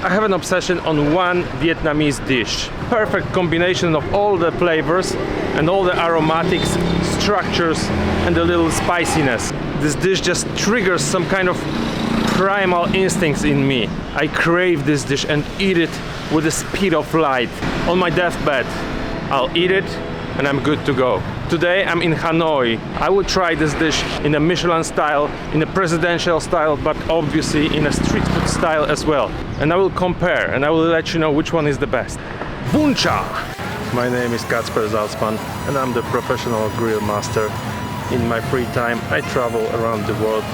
I have an obsession on one Vietnamese dish. Perfect combination of all the flavors and all the aromatics, structures and a little spiciness. This dish just triggers some kind of primal instincts in me. I crave this dish and eat it with the speed of light. On my deathbed, I'll eat it and I'm good to go. Today I'm in Hanoi. I will try this dish in a Michelin style, in a presidential style, but obviously in a street food style as well. And I will compare and I will let you know which one is the best. Bun Cha! My name is Kacper Salzman and I'm the professional grill master. In my free time I travel around the world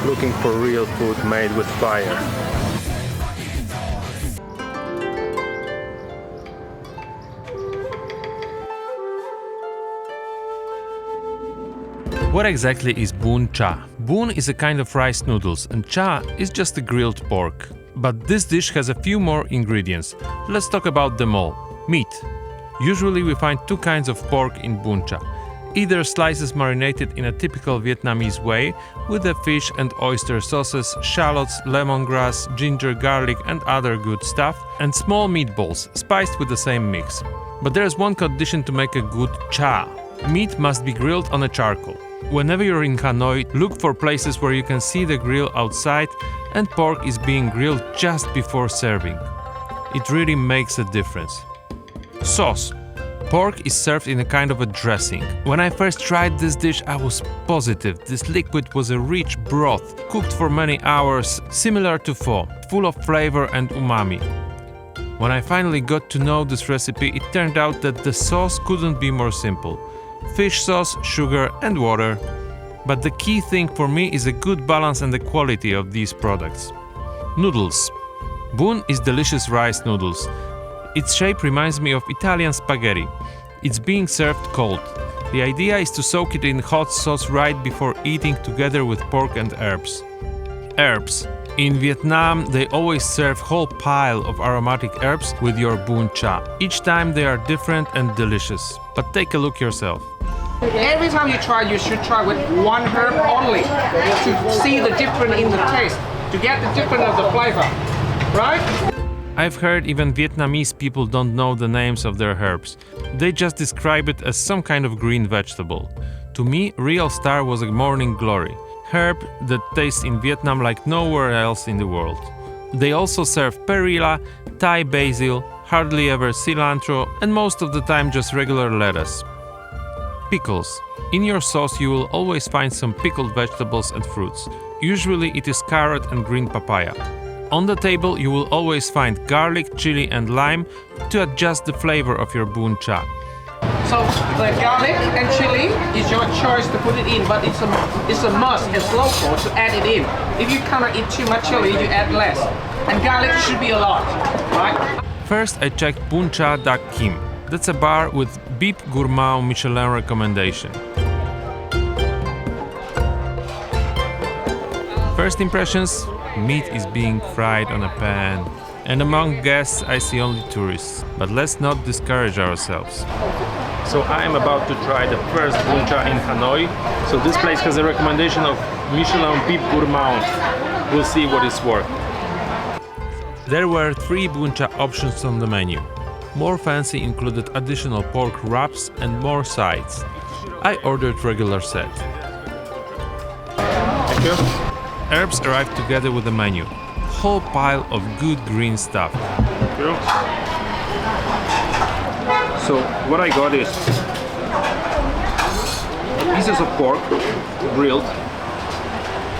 looking for real food made with fire. What exactly is Bun Cha? Bun is a kind of rice noodles and cha is just a grilled pork. But this dish has a few more ingredients. Let's talk about them all. Meat. Usually we find two kinds of pork in Bun Cha. Either slices marinated in a typical Vietnamese way with the fish and oyster sauces, shallots, lemongrass, ginger, garlic and other good stuff, and small meatballs spiced with the same mix. But there's one condition to make a good cha. Meat must be grilled on a charcoal. Whenever you're in Hanoi, look for places where you can see the grill outside and pork is being grilled just before serving. It really makes a difference. Sauce. Pork is served in a kind of a dressing. When I first tried this dish, I was positive. This liquid was a rich broth, cooked for many hours, similar to pho, full of flavor and umami. When I finally got to know this recipe, it turned out that the sauce couldn't be more simple. Fish sauce, sugar and water. But the key thing for me is a good balance and the quality of these products. Noodles. Bun is delicious rice noodles. Its shape reminds me of Italian spaghetti. It's being served cold. The idea is to soak it in hot sauce right before eating together with pork and herbs. Herbs. In Vietnam, they always serve whole pile of aromatic herbs with your Bun Cha. Each time they are different and delicious. But take a look yourself. Every time you try, you should try with one herb only to see the difference in the taste, to get the difference of the flavor, right? I've heard even Vietnamese people don't know the names of their herbs. They just describe it as some kind of green vegetable. To me, real star was a morning glory. Herb that tastes in Vietnam like nowhere else in the world. They also serve perilla, Thai basil, hardly ever cilantro, and most of the time just regular lettuce. Pickles. In your sauce you will always find some pickled vegetables and fruits. Usually it is carrot and green papaya. On the table you will always find garlic, chili and lime to adjust the flavor of your Bun Cha. So the garlic and chili is your choice to put it in, but it's a must as local to add it in. If you cannot eat too much chili, you add less. And garlic should be a lot, right? First I checked Bun Cha Dak Kim. That's a bar with Bib Gourmand Michelin recommendation. First impressions, meat is being fried on a pan. And among guests I see only tourists. But let's not discourage ourselves. So I am about to try the first Bun Cha in Hanoi. So this place has a recommendation of Michelin Bib Gourmand. We'll see what it's worth. There were 3 Bun Cha options on the menu. More fancy included additional pork wraps and more sides. I ordered regular set. Thank you. Herbs arrived together with the menu. Whole pile of good green stuff. Thank you. So what I got is pieces of pork grilled.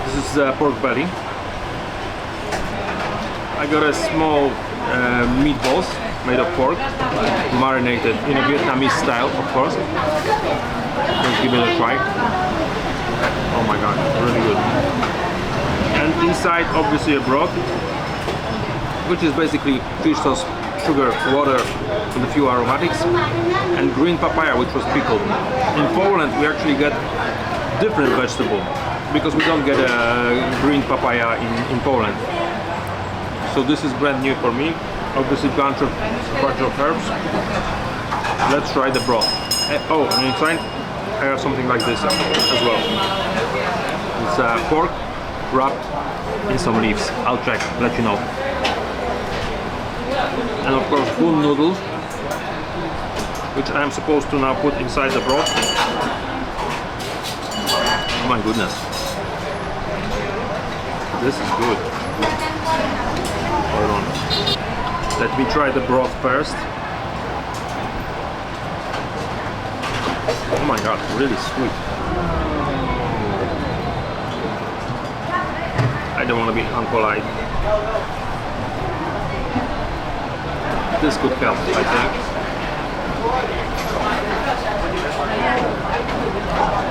This is pork belly. I got a small meatballs made of pork, marinated in a Vietnamese style, of course. Let's give it a try. Oh my god, really good. And inside, obviously, a broth, which is basically fish sauce, sugar, water, and a few aromatics, and green papaya, which was pickled. In Poland, we actually get different vegetable because we don't get a green papaya in Poland. So this is brand new for me. Obviously bunch of herbs. Let's try the broth. Oh, and inside I have something like this as well. It's pork wrapped in some leaves. I'll check, let you know. full noodles, which I'm supposed to now put inside the broth. Oh my goodness. This is good. Hold on. Let me try the broth first. Oh my god, really sweet. I don't want to be unpolite. This could help, I think.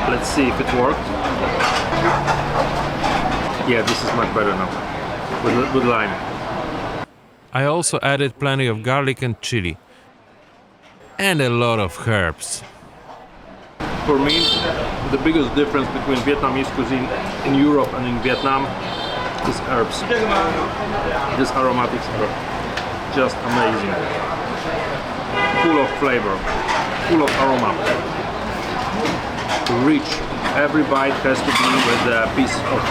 Let's see if it worked. Yeah, this is much better now. With lime. I also added plenty of garlic and chili. And a lot of herbs. For me, the biggest difference between Vietnamese cuisine in Europe and in Vietnam is herbs. These aromatics are just amazing. Full of flavor, full of aroma. Rich. Every bite has to be with a piece of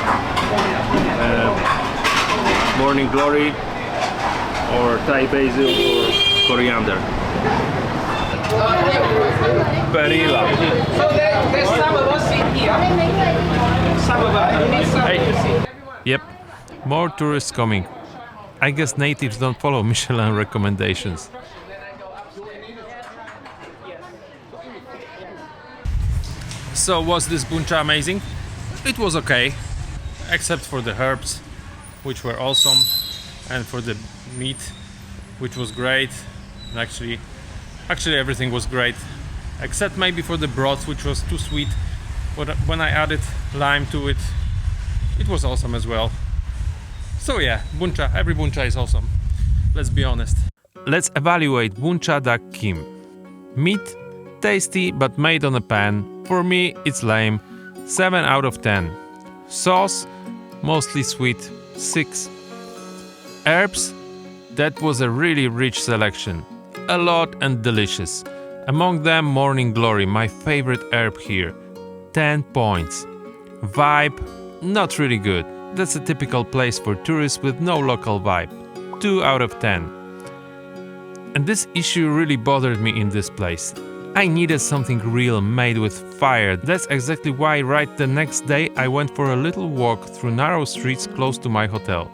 morning glory or Thai basil or coriander. Perilla. So there's some of us in here. Some of us. Yep, more tourists coming. I guess natives don't follow Michelin recommendations. So was this Bun Cha amazing? It was okay, except for the herbs, which were awesome, and for the meat, which was great. Actually everything was great, except maybe for the broth, which was too sweet. But when I added lime to it, it was awesome as well. So yeah, Bun Cha, every Bun Cha is awesome. Let's be honest. Let's evaluate Bun Cha Dak Kim. Meat, tasty but made on a pan. For me, it's lame. 7 out of 10. Sauce, mostly sweet. 6. Herbs, that was a really rich selection. A lot and delicious. Among them, Morning Glory, my favorite herb here. 10 points. Vibe, not really good. That's a typical place for tourists with no local vibe. 2 out of 10. And this issue really bothered me in this place. I needed something real made with fire. That's exactly why right the next day I went for a little walk through narrow streets close to my hotel.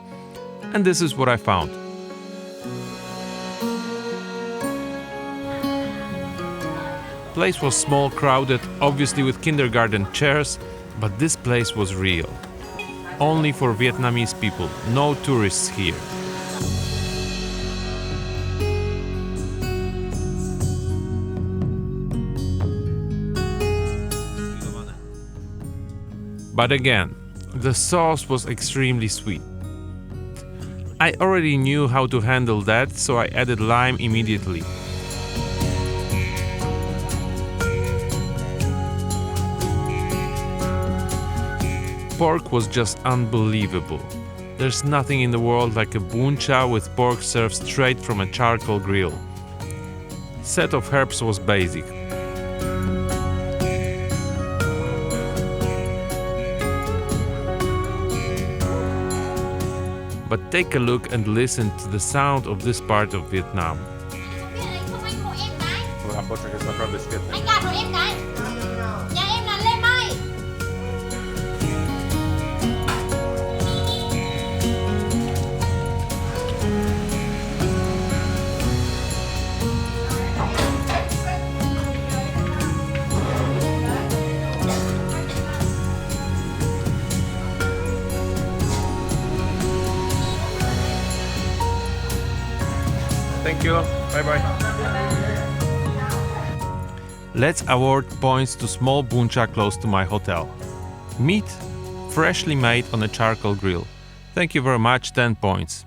And this is what I found. Place was small, crowded, obviously with kindergarten chairs, but this place was real. Only for Vietnamese people, no tourists here. But again, the sauce was extremely sweet. I already knew how to handle that, so I added lime immediately. Pork was just unbelievable. There's nothing in the world like a Bun Cha with pork served straight from a charcoal grill. Set of herbs was basic. But take a look and listen to the sound of this part of Vietnam. Thank you. Bye-bye. Let's award points to small Bun Cha close to my hotel. Meat, freshly made on a charcoal grill. Thank you very much, 10 points.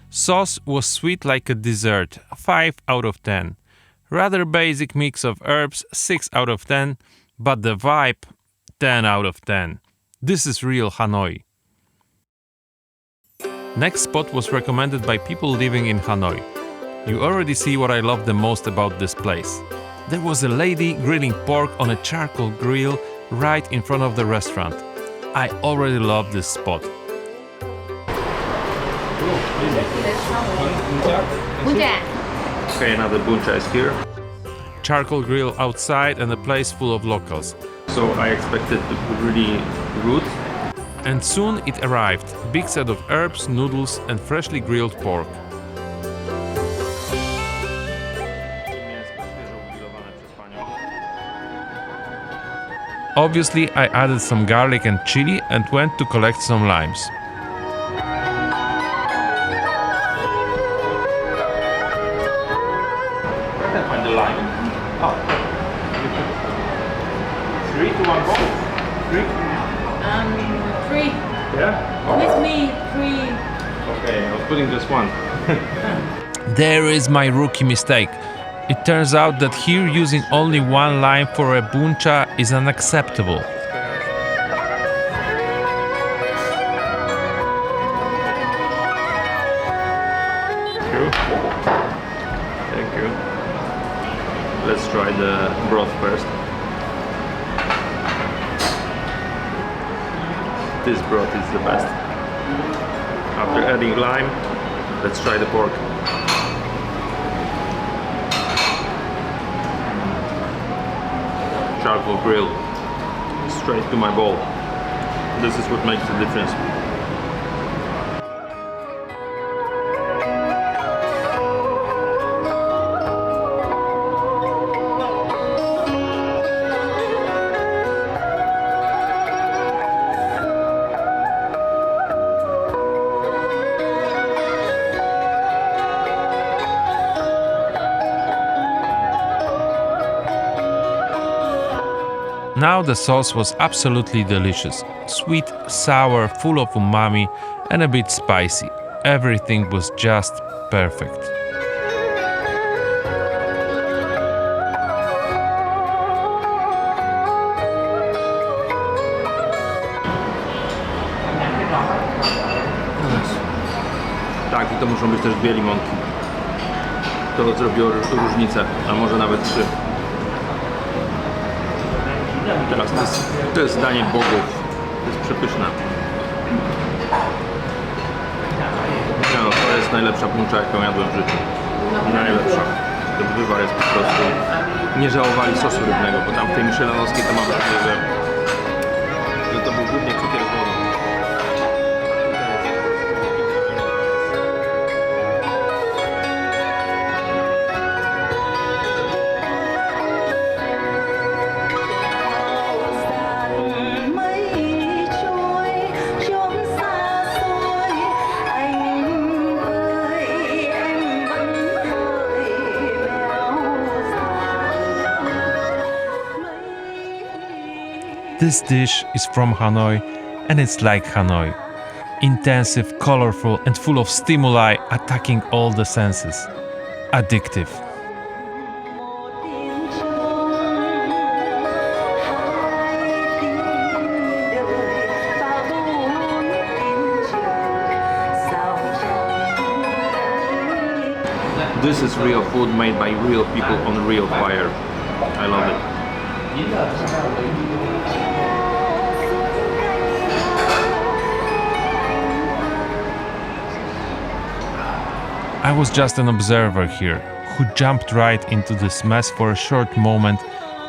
Sauce was sweet like a dessert, 5 out of 10. Rather basic mix of herbs, 6 out of 10. But the vibe, 10 out of 10. This is real Hanoi. Next spot was recommended by people living in Hanoi. You already see what I love the most about this place. There was a lady grilling pork on a charcoal grill right in front of the restaurant. I already love this spot. Bun Cha. Okay, another Bun Cha is here. Charcoal grill outside and a place full of locals. So I expected to be really rude. And soon it arrived. Big set of herbs, noodles and freshly grilled pork. Obviously, I added some garlic and chili and went to collect some limes. Where can I find the lime? Oh. 3 to 1 bowl? 3? 3. Yeah? Oh. With me, 3. Okay, I was putting this one. There is my rookie mistake. It turns out that here using only one lime for a Bun Cha is unacceptable. Thank you. Let's try the broth first. This broth is the best. After adding lime, let's try the pork. Charcoal grill, straight to my bowl. This is what makes the difference. Now the sauce was absolutely delicious. Sweet, sour, full of umami and a bit spicy. Everything was just perfect. Tak, i to muszą być też 2 limonki. To zrobiło różnicę, a może nawet 3. Teraz to jest danie bogów. To jest przepyszne. No, to jest najlepsza Bun Cha, jaką jadłem w życiu. Najlepsza. Ten wywar jest po prostu... Nie żałowali sosu rybnego, bo tam w tej Michelin-owskiej to mam wrażenie, że to był głównie cukier z wodą. This dish is from Hanoi and it's like Hanoi. Intensive, colorful and full of stimuli attacking all the senses. Addictive. This is real food made by real people on real fire. I love it. I was just an observer here, who jumped right into this mess for a short moment,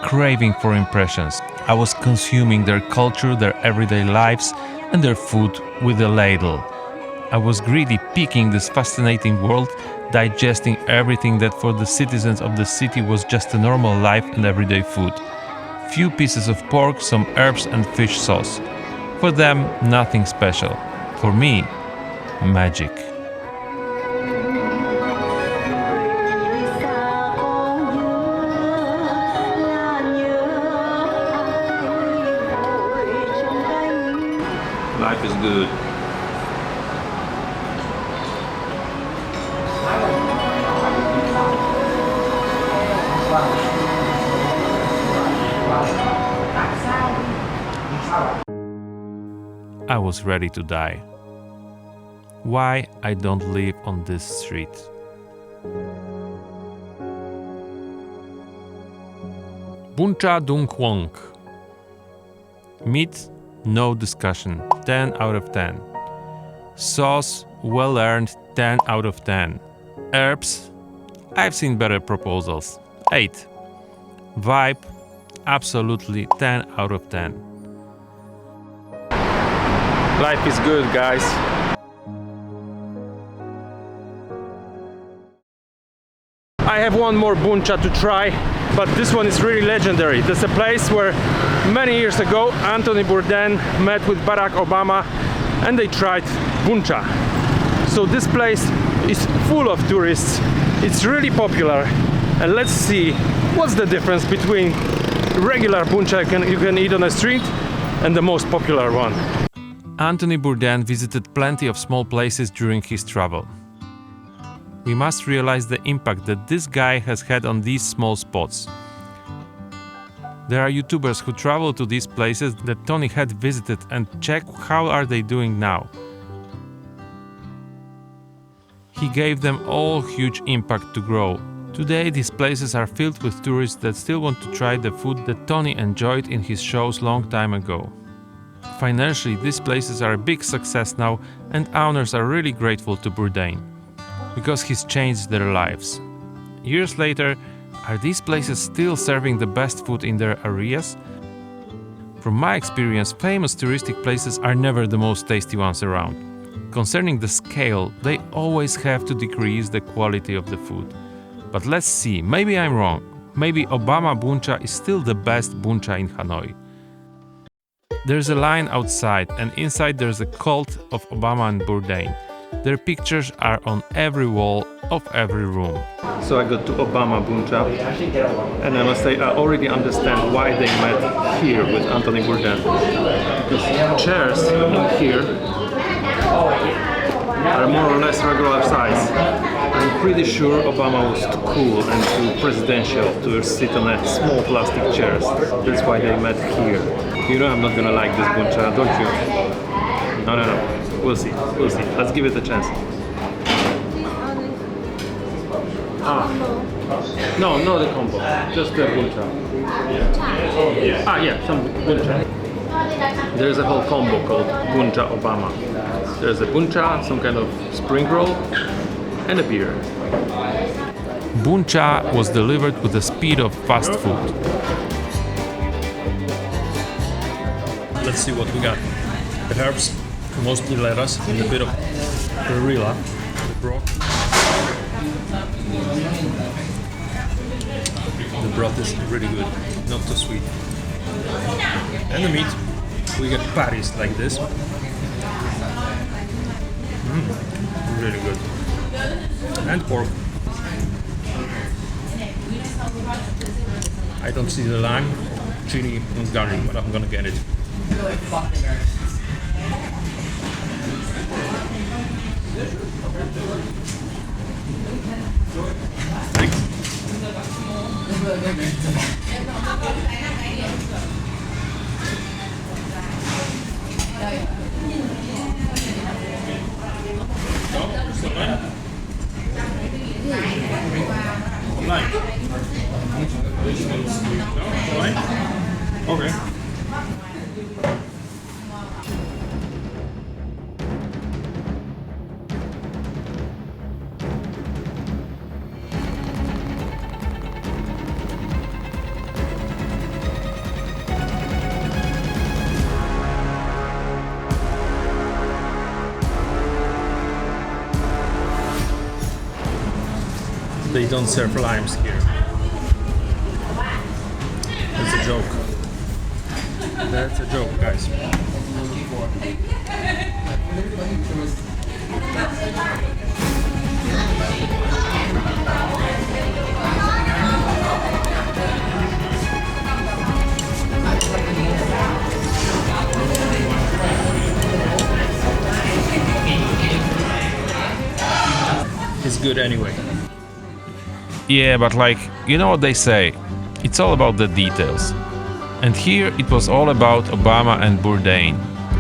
craving for impressions. I was consuming their culture, their everyday lives, and their food with a ladle. I was greedy, picking this fascinating world, digesting everything that for the citizens of the city was just a normal life and everyday food. Few pieces of pork, some herbs and fish sauce. For them, nothing special. For me, magic. Life is good. I was ready to die. Why I don't live on this street? Bun Cha Dung Quang. Meat, no discussion, 10 out of 10. Sauce, well earned, 10 out of 10. Herbs, I've seen better proposals. 8. Vibe, absolutely 10 out of 10. Life is good, guys. I have one more Bun Cha to try, but this one is really legendary. There's a place where many years ago Anthony Bourdain met with Barack Obama and they tried Bun Cha. So this place is full of tourists. It's really popular, and let's see what's the difference between regular Bun Cha you can eat on the street and the most popular one. Anthony Bourdain visited plenty of small places during his travel. We must realize the impact that this guy has had on these small spots. There are YouTubers who travel to these places that Tony had visited and check how are they doing now. He gave them all huge impact to grow. Today these places are filled with tourists that still want to try the food that Tony enjoyed in his shows long time ago. Financially, these places are a big success now, and owners are really grateful to Bourdain, because he's changed their lives. Years later, are these places still serving the best food in their areas? From my experience, famous touristic places are never the most tasty ones around. Concerning the scale, they always have to decrease the quality of the food. But let's see, maybe I'm wrong. Maybe Obama Bun Cha is still the best Bun Cha in Hanoi. There's a line outside, and inside there's a cult of Obama and Bourdain. Their pictures are on every wall of every room. So I got to Obama Bun Cha, and I must say I already understand why they met here with Anthony Bourdain. Because chairs in here are more or less regular size. I'm pretty sure Obama was too cool and too presidential to sit on a small plastic chairs. That's why they met here. You know I'm not gonna like this Bun Cha, don't you? No. We'll see. Let's give it a chance. No, not the combo. Just the Bun Cha. Yeah, some Bun Cha. There's a whole combo called Bun Cha Obama. There's a Bun Cha, some kind of spring roll, and a beer. Bun Cha was delivered with the speed of fast food. Let's see what we got. The herbs, mostly lettuce, and a bit of perilla, the broth. The broth is really good, not too sweet. And the meat, we get patties like this. Really good. And pork. I don't see the lime, chili, and garlic, but I'm gonna get it. Okay. They don't serve limes here. That's a joke. That's a joke, guys. It's good anyway. Yeah, but like, you know what they say, it's all about the details. And here it was all about Obama and Bourdain,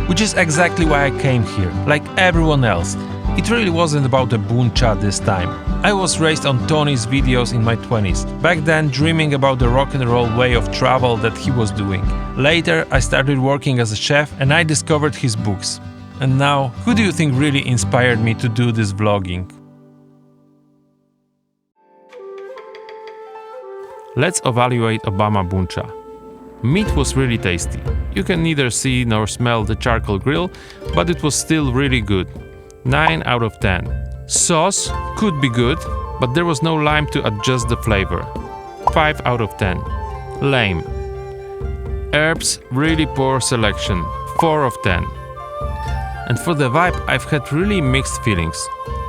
which is exactly why I came here, like everyone else. It really wasn't about a Bun Cha this time. I was raised on Tony's videos in my 20s, back then dreaming about the rock and roll way of travel that he was doing. Later I started working as a chef and I discovered his books. And now, who do you think really inspired me to do this vlogging? Let's evaluate Obama Bun Cha. Meat was really tasty. You can neither see nor smell the charcoal grill, but it was still really good. 9 out of 10. Sauce could be good, but there was no lime to adjust the flavor. 5 out of 10. Lame. Herbs, really poor selection. 4 of 10. And for the vibe, I've had really mixed feelings.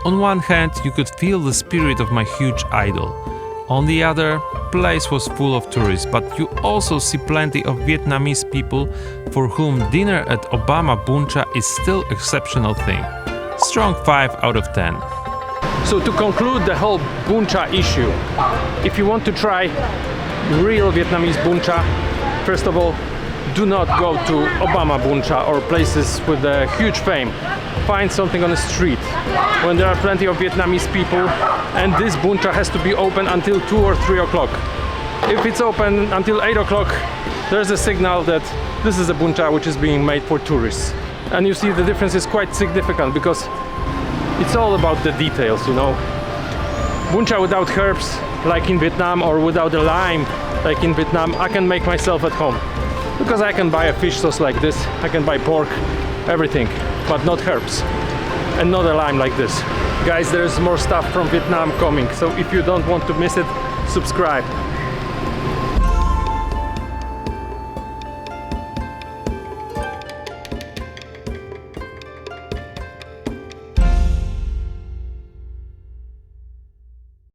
On one hand, you could feel the spirit of my huge idol. On the other, place was full of tourists, but you also see plenty of Vietnamese people for whom dinner at Obama Bun Cha is still exceptional thing. Strong 5 out of 10. So to conclude the whole Bun Cha issue, if you want to try real Vietnamese Bun Cha, first of all, do not go to Obama Bun Cha or places with a huge fame. Find something on the street when there are plenty of Vietnamese people, and this Bun Cha has to be open until 2 or 3 o'clock. If it's open until 8 o'clock, there's a signal that this is a Bun Cha which is being made for tourists. And you see the difference is quite significant because it's all about the details, you know. Bun Cha without herbs, like in Vietnam, or without a lime, like in Vietnam, I can make myself at home. Because I can buy a fish sauce like this, I can buy pork, everything, but not herbs. And not a lime like this. Guys, there's more stuff from Vietnam coming, so if you don't want to miss it, subscribe.